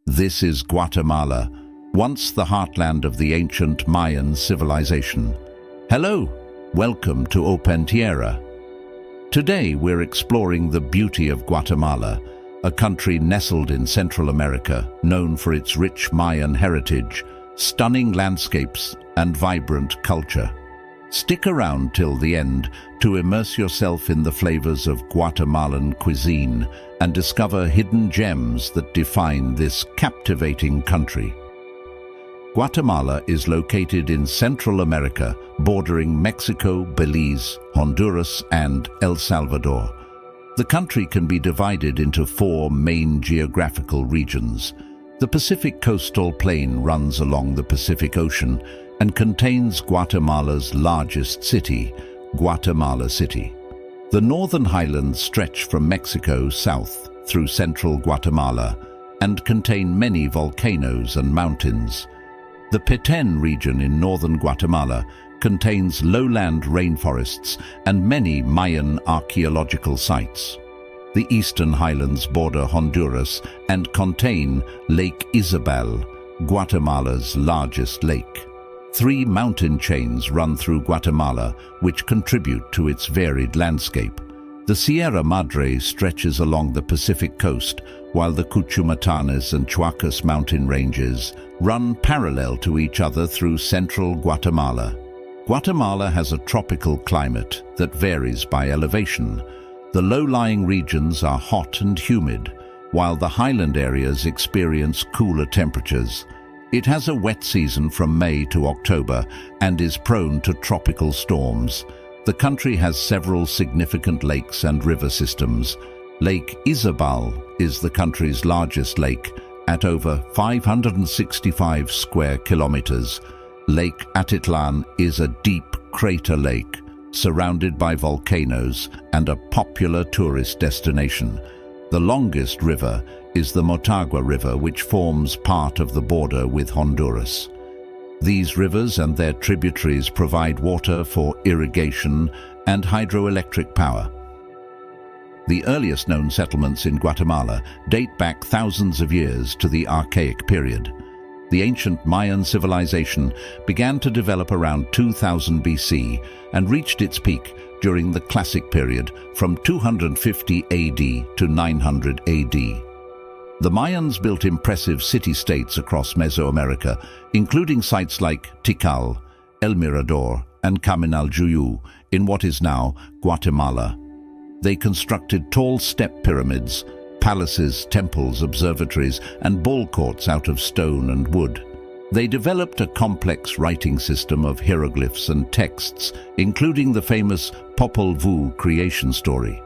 This is Guatemala, once the heartland of the ancient Mayan civilization. Hello, welcome to Open Tierra. Today we're exploring the beauty of Guatemala, a country nestled in Central America, known for its rich Mayan heritage, stunning landscapes, and vibrant culture. Stick around till the end to immerse yourself in the flavors of Guatemalan cuisine and discover hidden gems that define this captivating country. Guatemala is located in Central America, bordering Mexico, Belize, Honduras, and El Salvador. The country can be divided into four main geographical regions. The Pacific coastal plain runs along the Pacific Ocean and contains Guatemala's largest city, Guatemala City. The northern highlands stretch from Mexico south through central Guatemala and contain many volcanoes and mountains. The Petén region in northern Guatemala contains lowland rainforests and many Mayan archaeological sites. The eastern highlands border Honduras and contain Lake Izabal, Guatemala's largest lake. Three mountain chains run through Guatemala, which contribute to its varied landscape. The Sierra Madre stretches along the Pacific coast, while the Cuchumatanes and Chuacas mountain ranges run parallel to each other through central Guatemala. Guatemala has a tropical climate that varies by elevation. The low-lying regions are hot and humid, while the highland areas experience cooler temperatures. It has a wet season from May to October and is prone to tropical storms. The country has several significant lakes and river systems. Lake Izabal is the country's largest lake at over 565 square kilometers. Lake Atitlan is a deep crater lake surrounded by volcanoes and a popular tourist destination. The longest river is the Motagua River, which forms part of the border with Honduras. These rivers and their tributaries provide water for irrigation and hydroelectric power. The earliest known settlements in Guatemala date back thousands of years to the Archaic period. The ancient Mayan civilization began to develop around 2000 BC and reached its peak during the Classic period from 250 AD to 900 AD. The Mayans built impressive city-states across Mesoamerica, including sites like Tikal, El Mirador, and Caminaljuyu in what is now Guatemala. They constructed tall step pyramids, palaces, temples, observatories, and ball courts out of stone and wood. They developed a complex writing system of hieroglyphs and texts, including the famous Popol Vuh creation story.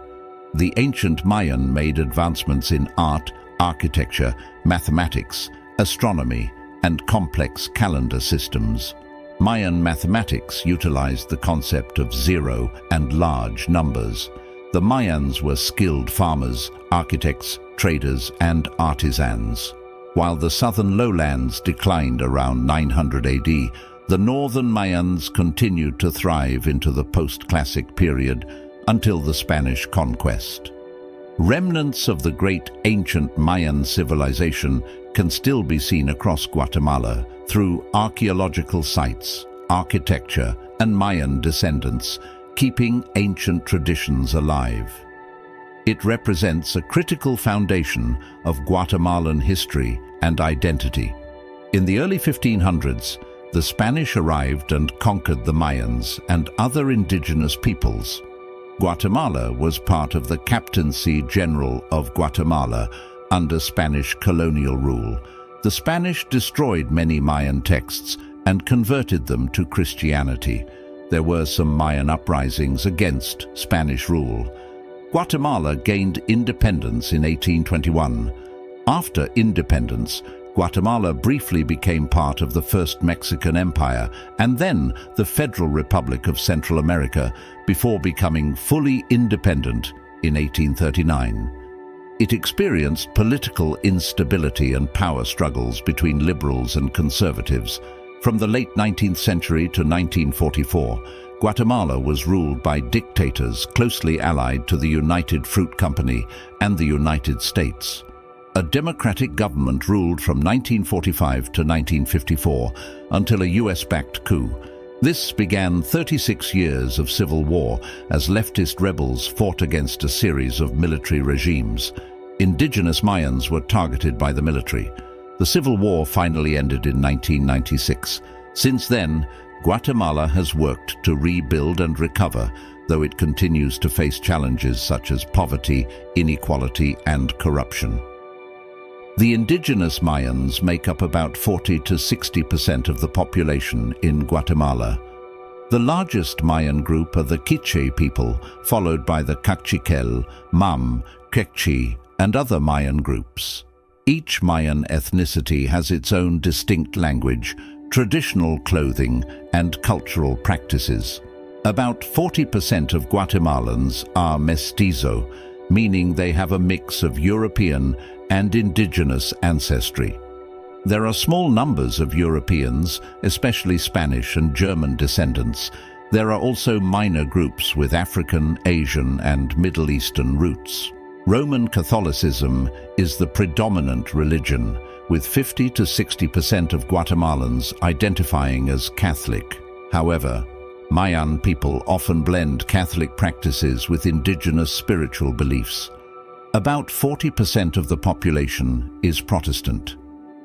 The ancient Mayan made advancements in art, architecture, mathematics, astronomy, and complex calendar systems. Mayan mathematics utilized the concept of zero and large numbers. The Mayans were skilled farmers, architects, traders, and artisans. While the southern lowlands declined around 900 AD, the northern Mayans continued to thrive into the post-classic period until the Spanish conquest. Remnants of the great ancient Mayan civilization can still be seen across Guatemala through archaeological sites, architecture, and Mayan descendants, keeping ancient traditions alive. It represents a critical foundation of Guatemalan history and identity. In the early 1500s, the Spanish arrived and conquered the Mayans and other indigenous peoples. Guatemala was part of the Captaincy General of Guatemala under Spanish colonial rule. The Spanish destroyed many Mayan texts and converted them to Christianity. There were some Mayan uprisings against Spanish rule. Guatemala gained independence in 1821. After independence, Guatemala briefly became part of the First Mexican Empire and then the Federal Republic of Central America before becoming fully independent in 1839. It experienced political instability and power struggles between liberals and conservatives. From the late 19th century to 1944, Guatemala was ruled by dictators closely allied to the United Fruit Company and the United States. A democratic government ruled from 1945 to 1954 until a US-backed coup. This began 36 years of civil war as leftist rebels fought against a series of military regimes. Indigenous Mayans were targeted by the military. The civil war finally ended in 1996. Since then, Guatemala has worked to rebuild and recover, though it continues to face challenges such as poverty, inequality, and corruption. The indigenous Mayans make up about 40 to 60% of the population in Guatemala. The largest Mayan group are the Quiche people, followed by the Cachiquel, Mam, Quechua, and other Mayan groups. Each Mayan ethnicity has its own distinct language, traditional clothing, and cultural practices. About 40% of Guatemalans are mestizo, meaning they have a mix of European and indigenous ancestry. There are small numbers of Europeans, especially Spanish and German descendants. There are also minor groups with African, Asian, and Middle Eastern roots. Roman Catholicism is the predominant religion, with 50 to 60% of Guatemalans identifying as Catholic. However, Mayan people often blend Catholic practices with indigenous spiritual beliefs. About 40% of the population is Protestant.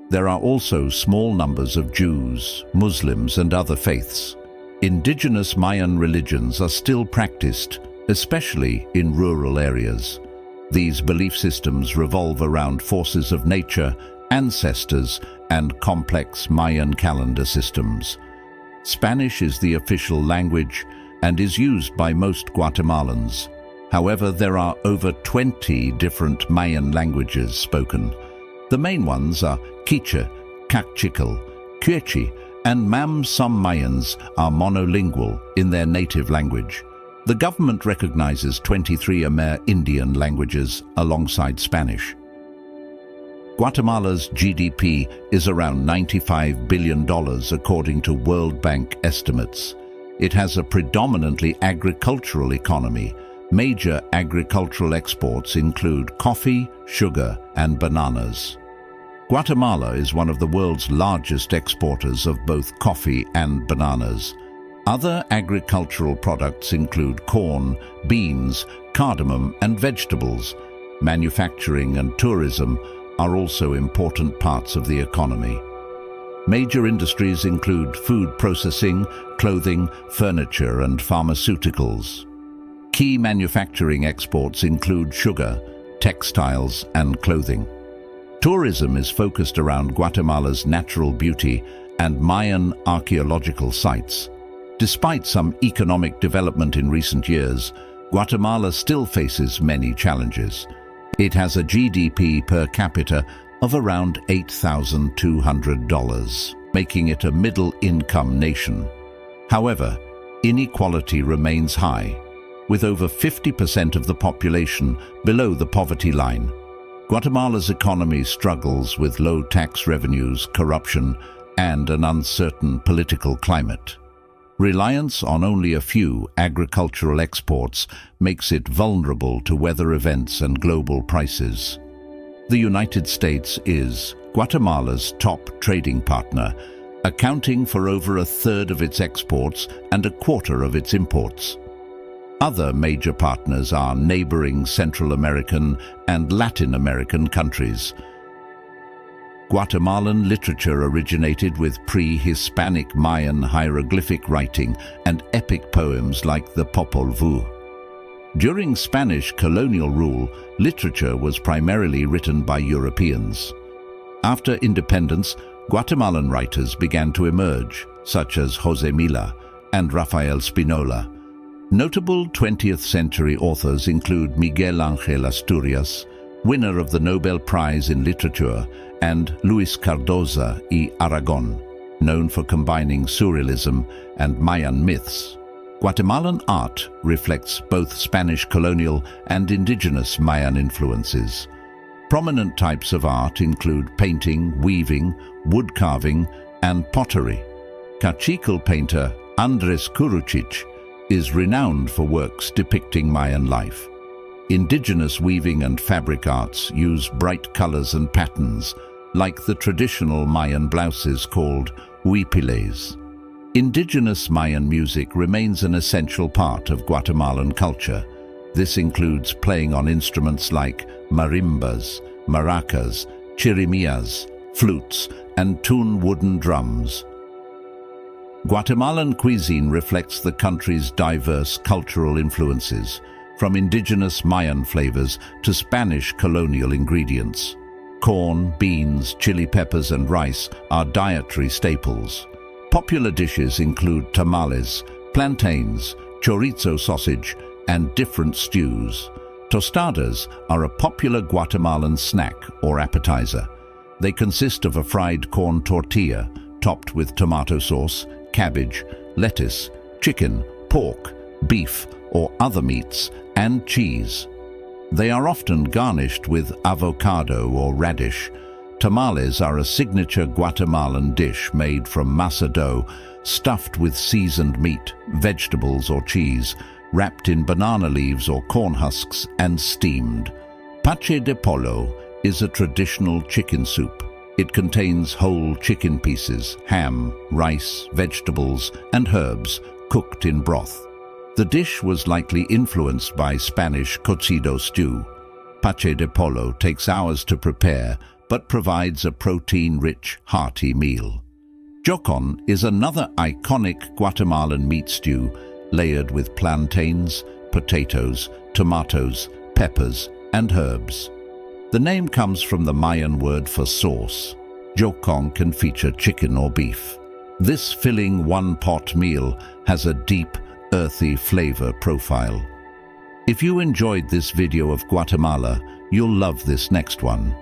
There are also small numbers of Jews, Muslims, and other faiths. Indigenous Mayan religions are still practiced, especially in rural areas. These belief systems revolve around forces of nature, ancestors, and complex Mayan calendar systems. Spanish is the official language and is used by most Guatemalans. However, there are over 20 different Mayan languages spoken. The main ones are Quiche, Cachiquel, Quechua, and Mam. Some Mayans are monolingual in their native language. The government recognizes 23 Amerindian languages alongside Spanish. Guatemala's GDP is around $95 billion according to World Bank estimates. It has a predominantly agricultural economy. Major agricultural exports include coffee, sugar, and bananas. Guatemala is one of the world's largest exporters of both coffee and bananas. Other agricultural products include corn, beans, cardamom, and vegetables. Manufacturing and tourism are also important parts of the economy. Major industries include food processing, clothing, furniture, and pharmaceuticals. Key manufacturing exports include sugar, textiles, and clothing. Tourism is focused around Guatemala's natural beauty and Mayan archaeological sites. Despite some economic development in recent years, Guatemala still faces many challenges. It has a GDP per capita of around $8,200, making it a middle-income nation. However, inequality remains high, with over 50% of the population below the poverty line. Guatemala's economy struggles with low tax revenues, corruption, and an uncertain political climate. Reliance on only a few agricultural exports makes it vulnerable to weather events and global prices. The United States is Guatemala's top trading partner, accounting for over a third of its exports and a quarter of its imports. Other major partners are neighboring Central American and Latin American countries. Guatemalan literature originated with pre-Hispanic Mayan hieroglyphic writing and epic poems like the Popol Vuh. During Spanish colonial rule, literature was primarily written by Europeans. After independence, Guatemalan writers began to emerge, such as José Milla and Rafael Spinola. Notable 20th century authors include Miguel Ángel Asturias, winner of the Nobel Prize in Literature, and Luis Cardoza y Aragon, known for combining surrealism and Mayan myths. Guatemalan art reflects both Spanish colonial and indigenous Mayan influences. Prominent types of art include painting, weaving, wood carving, and pottery. Cachiquel painter Andrés Kurucic is renowned for works depicting Mayan life. Indigenous weaving and fabric arts use bright colors and patterns, like the traditional Mayan blouses called huipiles. Indigenous Mayan music remains an essential part of Guatemalan culture. This includes playing on instruments like marimbas, maracas, chirimías, flutes, and tun wooden drums. Guatemalan cuisine reflects the country's diverse cultural influences, from indigenous Mayan flavors to Spanish colonial ingredients. Corn, beans, chili peppers, and rice are dietary staples. Popular dishes include tamales, plantains, chorizo sausage, and different stews. Tostadas are a popular Guatemalan snack or appetizer. They consist of a fried corn tortilla topped with tomato sauce, cabbage, lettuce, chicken, pork, beef, or other meats, and cheese. They are often garnished with avocado or radish. Tamales are a signature Guatemalan dish made from masa dough, stuffed with seasoned meat, vegetables, or cheese, wrapped in banana leaves or corn husks, and steamed. Pache de pollo is a traditional chicken soup. It contains whole chicken pieces, ham, rice, vegetables, and herbs cooked in broth. The dish was likely influenced by Spanish cocido stew. Pache de pollo takes hours to prepare, but provides a protein-rich, hearty meal. Jocon is another iconic Guatemalan meat stew layered with plantains, potatoes, tomatoes, peppers, and herbs. The name comes from the Mayan word for sauce. Jocon can feature chicken or beef. This filling one-pot meal has a deep, earthy flavor profile. If you enjoyed this video of Guatemala, you'll love this next one.